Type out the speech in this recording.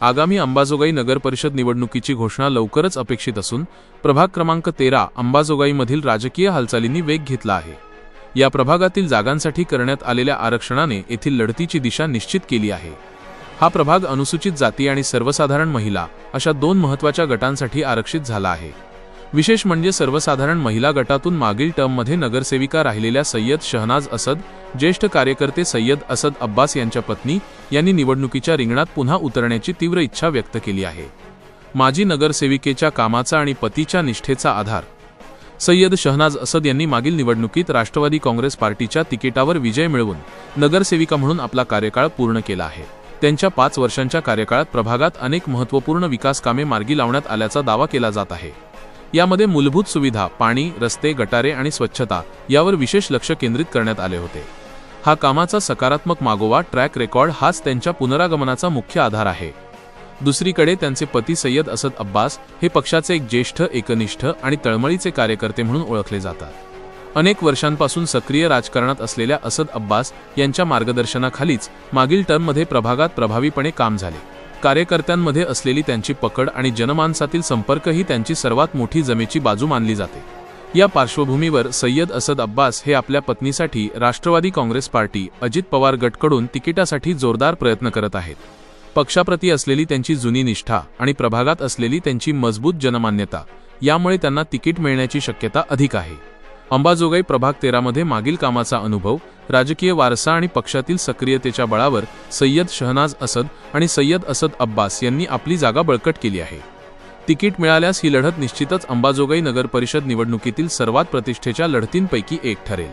आगामी अंबाजोगाई नगर परिषद निवडणुकीची घोषणा लवकरच अपेक्षित असून प्रभाग क्रमांक 13 अंबाजोगाईमधील राजकीय हालचालींनी वेग घेतला आहे। या प्रभागातील जागांसाठी करण्यात आलेल्या आरक्षणाने येथील लढतीची दिशा निश्चित केली आहे। हा प्रभाग अनुसूचित जाती आणि सर्वसाधारण महिला अशा दोन महत्त्वाच्या गटांसाठी आरक्षित झाला आहे। विशेष म्हणजे सर्वसाधारण महिला गटातून मागील टर्ममध्ये नगरसेविका राहिलेल्या सय्यद शहनाज असद, ज्येष्ठ कार्यकर्ते सय्यद असद अब्बास यांच्या पत्नी यांनी निवडणुकीच्या रिंगणात पुन्हा उतरण्याची तीव्र इच्छा व्यक्त केली आहे। माजी नगरसेविकेच्या कामाचा आणि पतीच्या निष्ठेचा आधार सय्यद शहनाज असद यांनी मागील निवडणुकीत राष्ट्रवादी काँग्रेस पार्टीच्या तिकिटावर विजय मिळवून नगरसेविका म्हणून आपला कार्यकाळ पूर्ण केला आहे। त्यांच्या 5 वर्षांच्या कार्यकाळात प्रभागात अनेक महत्त्वपूर्ण विकास कामे मार्गी लावण्यात आल्याचा दावा केला जात आहे। यामध्ये मूलभूत सुविधा, पाणी, रस्ते, गटारे आणि स्वच्छता यावर विशेष लक्ष केंद्रित करण्यात आले होते। हा कामाचा सकारात्मक मागोवा ट्रॅक रेकॉर्ड हाच त्यांच्या पुनरागमनाचा मुख्य आधार आहे। दुसरीकडे त्यांचे पती सय्यद असद अब्बास हे पक्षाचे एक ज्येष्ठ, एकनिष्ठ आणि तळमळीचे कार्यकर्ते म्हणून ओळखले जातात। अनेक वर्षांपासून सक्रिय राजकारणात असलेल्या असद अब्बास यांच्या मार्गदर्शनाखालीच मागील टर्ममध्ये प्रभागात प्रभावीपणे काम झाले। कार्यकर्त्यांमध्ये असलेली त्यांची पकड आणि जनमानसातील संपर्क ही त्यांची सर्वात मोठी जमेची बाजू मानली जाते। या पार्श्वभूमीवर सय्यद असद अब्बास हे आपल्या पत्नीसाठी राष्ट्रवादी काँग्रेस पार्टी, अजित पवार गटकडून तिकिटासाठी जोरदार प्रयत्न करत आहेत। पक्षाप्रती असलेली त्यांची जुनी निष्ठा आणि प्रभागात असलेली त्यांची मजबूत जनमान्यता यामुळे त्यांना तिकीट मिळण्याची शक्यता अधिक आहे। अंबाजोगाई प्रभाग 13 मध्ये मागील कामाचा अनुभव, राजकीय वारसा आणि पक्षातील सक्रियतेच्या बळावर सय्यद शहनाज असद आणि सय्यद असद अब्बास यांनी आपली जागा बळकट केली आहे। तिकीट मिळाल्यास ही लढत निश्चितच अंबाजोगाई नगर परिषद निवडणुकीतील सर्वात प्रतिष्ठेच्या लढतींपैकी एक ठरेल।